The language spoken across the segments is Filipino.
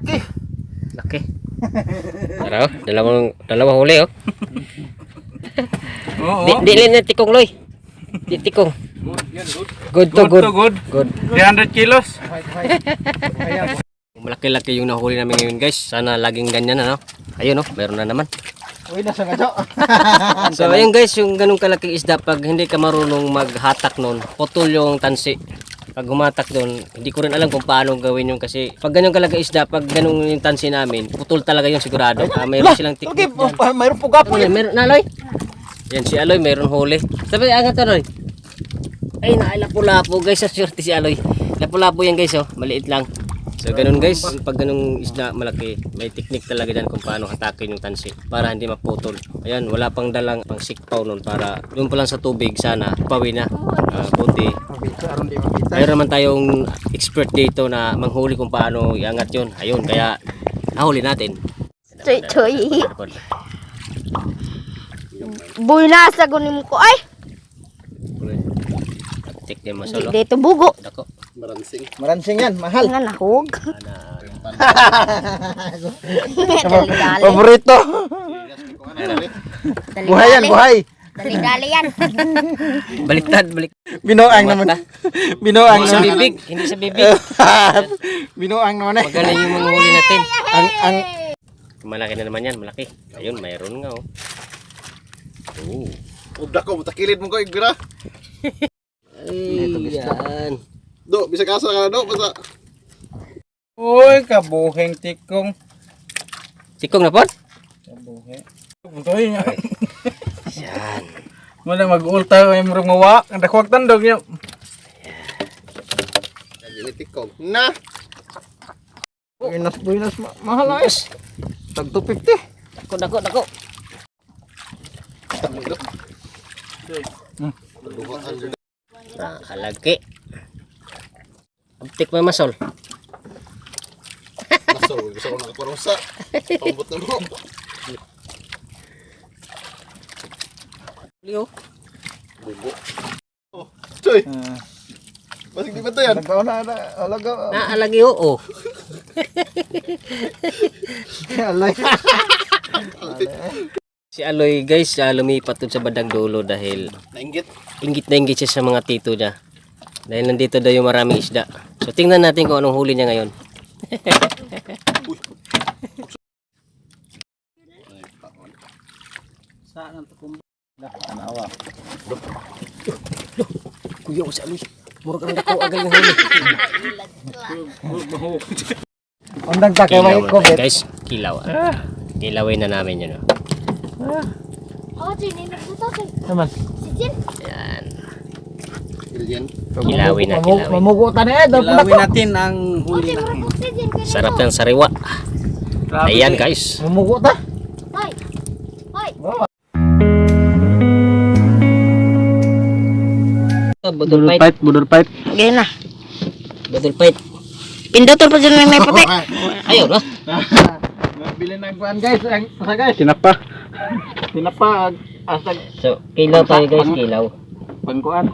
Okay. Laki. Tara, dalawang huli oh. Di na tikong loy. Di tikong. Good to good. Good. 300 kilos. Malaki-laki yung nahuli namin ngayon guys. Sana laging ganyan ano. Ayun oh, meron na naman. Uy, nasa kadyo. So ayun guys, yung ganung kalaking isda pag hindi ka marunong maghatak noon, putol yung tansi. Pag humatak doon, hindi ko rin alam kung paano gawin yun kasi pag ganun kalaking isda, pag ganun yung tansi namin, putol talaga yun sigurado. Mayroon silang Okay, technique dyan. mayroon po gapo yan. Meron na Aloy. Yan si Aloy, meron huli. Sabi angat Aloy. Ay lapu-lapu guys, sa swerte si Aloy. Lapu-lapu yan guys oh, maliit lang. So ganun guys, pag ganung isda malaki, may technique talaga dyan kung paano hatakin yung tansi para hindi maputol. Ayan, wala pang dalang pang sikpaw nun para doon pa lang sa tubig sana pawi na. Buti. Mayroon naman tayong expert dito na manghuli kung paano iangat yun. Ayun, kaya nahuli natin. Choy. Buinasa gunim ko ay. Check din masolo. Dito bugo. Dako. Maransing yan, mahal. Nga nahog. Paborito. Buhay yan, buhay. Dali-dali yan. Baliktad. Binuang naman. Binuang Hindi sa naman. bibig, hindi sa bibig. Binuang naman eh. Magaling yung manghuli natin. Ang Malaki na naman yan, malaki. Ayun, mayroon nga oh. Oh. Udah ko, matakilid mo ko igra. Ay, yan. Do, bisa kasa ka na do, basta. Uy, kabuhing tikong. Tikong na po? Kabuhing. Puntoy niya. Yan. Muna mag-ulta ko yung rungawa. Ang dakwag tandog niya. Tikong. Na. Buinas, mahal ayos. Tag 250. Dako. Kalaki. Abtik may masol. Masol, gusto ko nakaparusa. Pambot na mo. Leo. Bugo. Oh, Choy. Masig di ba ito yan? Nagkaon na, alaga. Naalagi oo. Alay. Si Aloy guys, lumipat dun sa bandang dulo dahil Nainggit. inggit na inggit siya sa mga tito niya. Dahil nandito daw yung maraming isda. So tingnan natin kung anong huli niya ngayon. Saan ang tukumba? Tanawa. Kuya ko si Aloy. Murag ang dako agad yung huli. Undang ta kay may Kilaw COVID. guys, kilaw. Kilawin na namin yun. Oh, Jin, nagbuto kay. Naman. Si Jin. Yan. Ilyan. Kilawin na, kilawin. Mamugutan na eh. Ilawin natin ang Oh, huli Jin, natin. mabuk si Jin. Sarap ng sariwa. Ayan guys. Mamugutan. Hoy. Hoy. Budol fight. Budol pipe. Ganyan na. Budol fight. Pindotol pa dyan may puti. Ayun no. Bili ng kuan guys. Ang sa guys. Tinapa. Tinapa asag So, kilaw tayo guys, kilaw. pangkuan.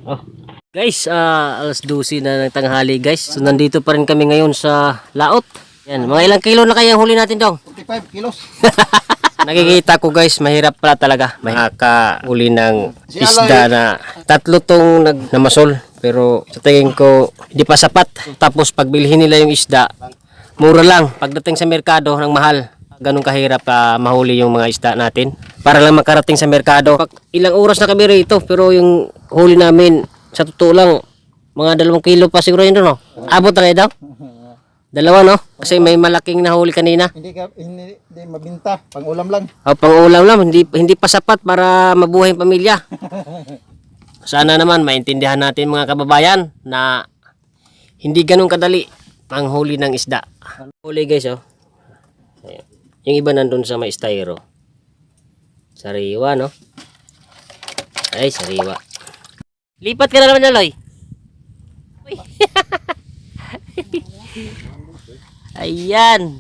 Oh. Guys, alas 12 na ng tanghali guys. So, nandito pa rin kami ngayon sa laot. Yan, mga ilang kilo na kaya ang huli natin dong? 45 kilos. Nakikita ko guys, mahirap pala talaga. Makakahuli ng isda na tatlo tong namasol. Pero sa tingin ko, hindi pa sapat. Tapos pagbilhin nila yung isda, mura lang. Pagdating sa merkado, ng mahal. Ganun kahirap mahuli yung mga isda natin. Para lang makarating sa merkado. Ilang oras na kami rito, pero yung huli namin, sa totoo lang, mga 2 kilo pa siguro yun no? Abot na kayo daw? 2 no? Kasi may malaking nahuli kanina. Hindi mabinta, pang-ulam lang. Pang-ulam lang, hindi pa sapat para mabuhay ang pamilya. Sana naman maintindihan natin mga kababayan na hindi ganun kadali ang huli ng isda. Huli guys oh. Ayan. Yung iba nandun sa may styro. Sariwa no? Ay sariwa. Lipat ka na naman Aloy. Ayan.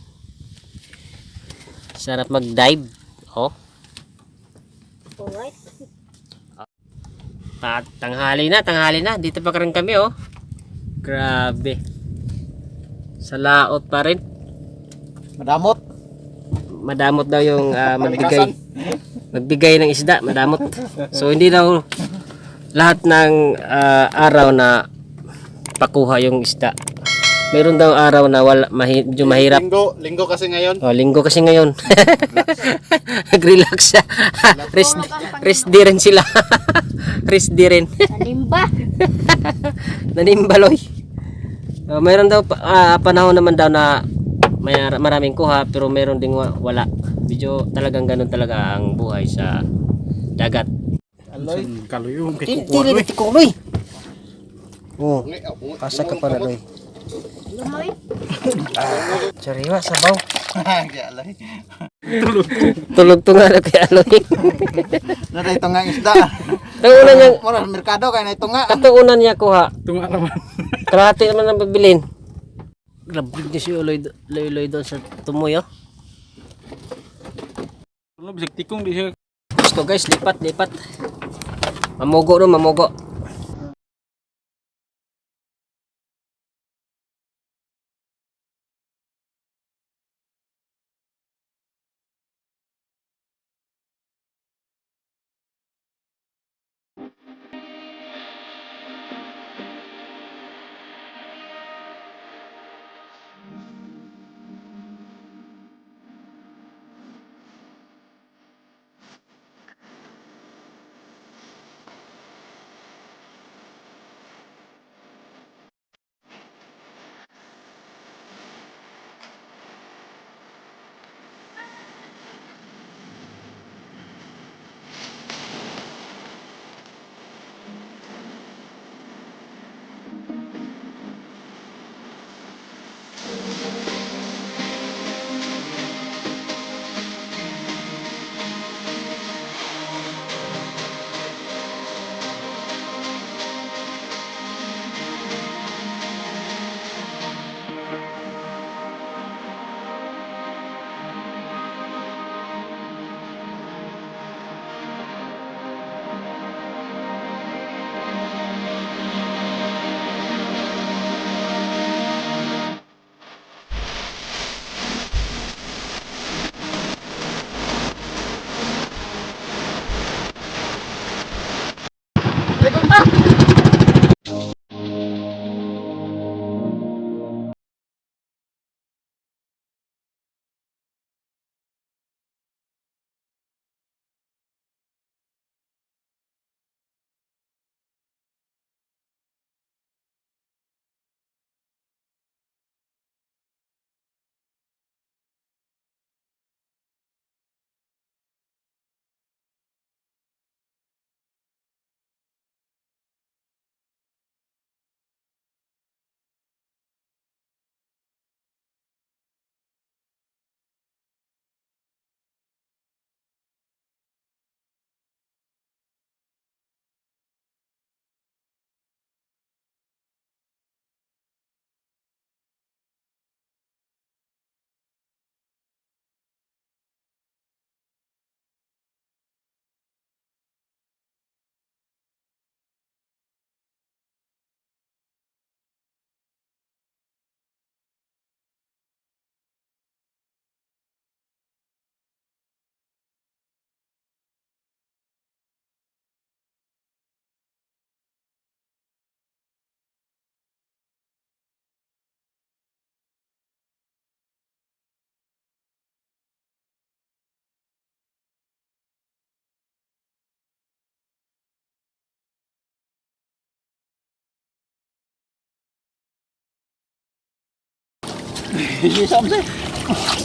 Sarap mag-dive. Oh. Alright. Tanghali na. Dito pa rin kami oh. Grabe. Sa laot pa rin. Madamot. Madamot daw yung magbigay ng isda, madamot. So hindi daw lahat ng araw na pakuha yung isda. Meron daw araw na medyo mahirap. Linggo kasi ngayon. Oh, linggo kasi ngayon. Nag-relax siya. Rest di rin sila. Rest di rin. Nanimba. Nanimbaloy. Mayroon daw panahon naman daw na maraming kuha pero meron ding wala. Medyo talagang ganun talaga ang buhay sa dagat. Aloy. Kaluyong kay Tili ni Tikuloy. Oh, pasa ka para loy. Lumoy. Sariwa sabaw. Aloy. Tulog to nga na kay Aloy. Nara ito nga isda. Taunan niya, Mura merkado kay na ito nga. taunan niya kuha. tunga naman. Kalahati naman ang pagbilin. Grabig niya si Loy doon sa tumoy oh. Ano bisag tikong di siya. Gusto guys, lipat. Mamugo no, mamugo.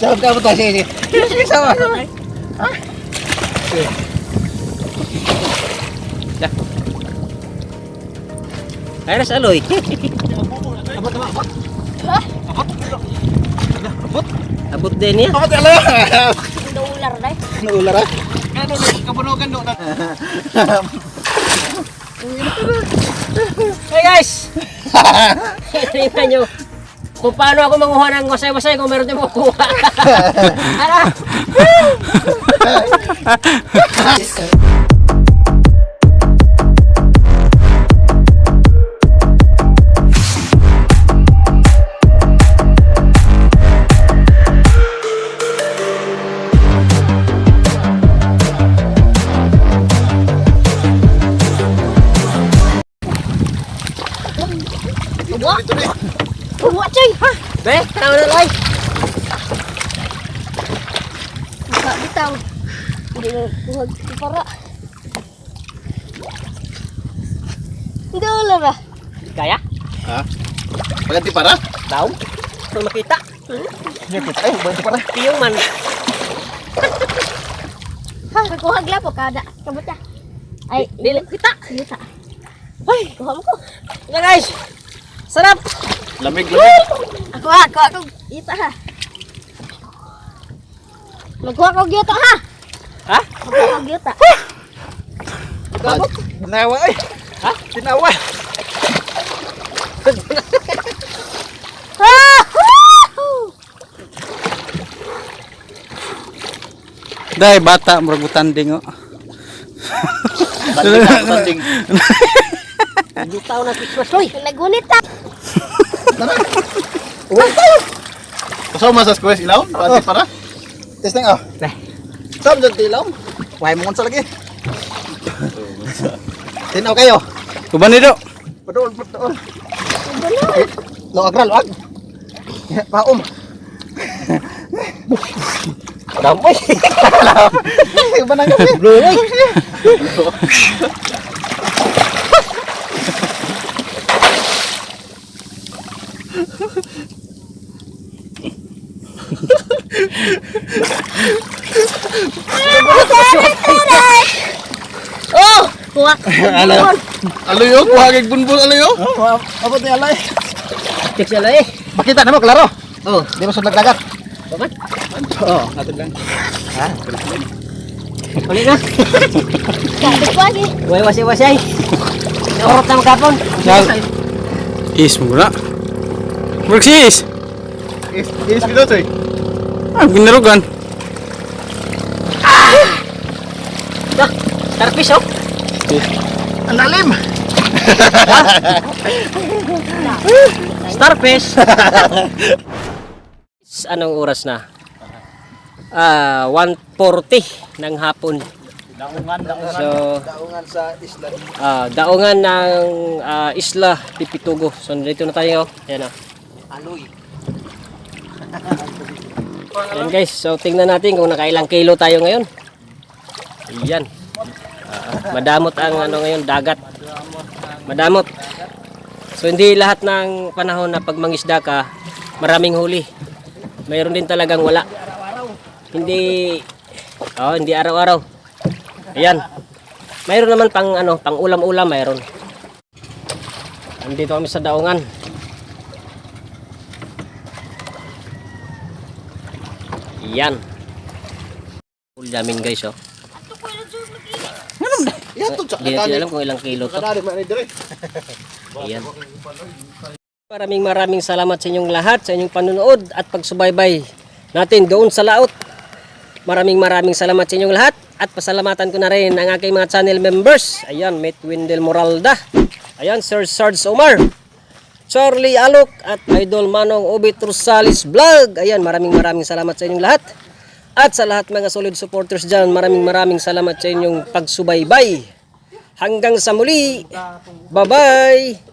Sarap ka mo tayo siya. Sama. Kaya sa Aloy. Abot din niya. Abot ala. Ular dai. Naular ah. Ano na kabunugan do na. Hey guys! Tingnan nyo kung paano ako manguha ng wasay-wasay kung meron din mo kuha. Ara! Dito dito. Kuha, Choy. Ha? Be, tara na loy. Baka bitaw. Hindi na kuha para. Hindi ular ba? Kaya? Ha? Paganti para? Daw? Kung makita. Ay, bantu para. Tiyong man. Ha, kuha glapo kada. Kabot ya. Ay, dili kita. Kita. Ay, kuha mo ko. Yan guys. Sarap. Lamig lamig. Ako. Kita ha. Magkuha ko gito ha. Ha? Magkuha ko gito. Tinawa ay. Ha? Tinawa. Ah! Dai bata murag butanding oh. Tanding. Bitaw na Christmas loy. Nagunit ta. Kasama sa squash ilaw? Paganti para? Testing oh. Saan dyan tilaw? Why mo sa lagi? Tinaw kayo. Kuban nito. Padol. Lo agral wag. Paum. Dampoy. Kuban nang gabi. Oh, kuha. Alo yo, kuhagig bunbun alo yo. Oh, abot ni alay. Tik siya loy. Makita na mo klaro. Oh, Di mo sa nagdagat. babat. Oh, natin lang. Uli na. Kabit ko lagi. Way wasay-wasay. Orot na magkapon. Is mo na. Works. Is dito Choy. Ah, ginarugan. Starfish oh. Ang lalim. Starfish. Anong oras na? 1:40 ng hapon. So, Daungan sa isla. daungan ng Isla Pipitugo. So, dito na tayo. Ayan o. Aloy. Ayan guys. So, tingnan natin kung nakailang kilo tayo ngayon. Ayan. Madamot ang ano ngayon, dagat. Madamot. So, hindi lahat ng panahon na pag mangisda ka, maraming huli. Mayroon din talagang wala. Hindi araw-araw. Ayan. Mayroon naman pang ulam-ulam mayroon. Andito kami sa daungan. Ayan. Full daming guys oh. Yan to sa Hindi natin alam kung ilang kilo to. Kanari man dire. Ayan. Maraming salamat sa inyong lahat, sa inyong panunood at pagsubaybay natin doon sa laot. Maraming salamat sa inyong lahat at pasalamatan ko na rin ang aking mga channel members. Ayan, Mate Wendel Moralda. Ayan, Sir Sarge Omar. Charlie Alok at Idol Manong Obit Rosales Vlog. Ayan, maraming salamat sa inyong lahat. At sa lahat mga solid supporters dyan, maraming salamat sa inyong pagsubaybay. Hanggang sa muli. Bye-bye!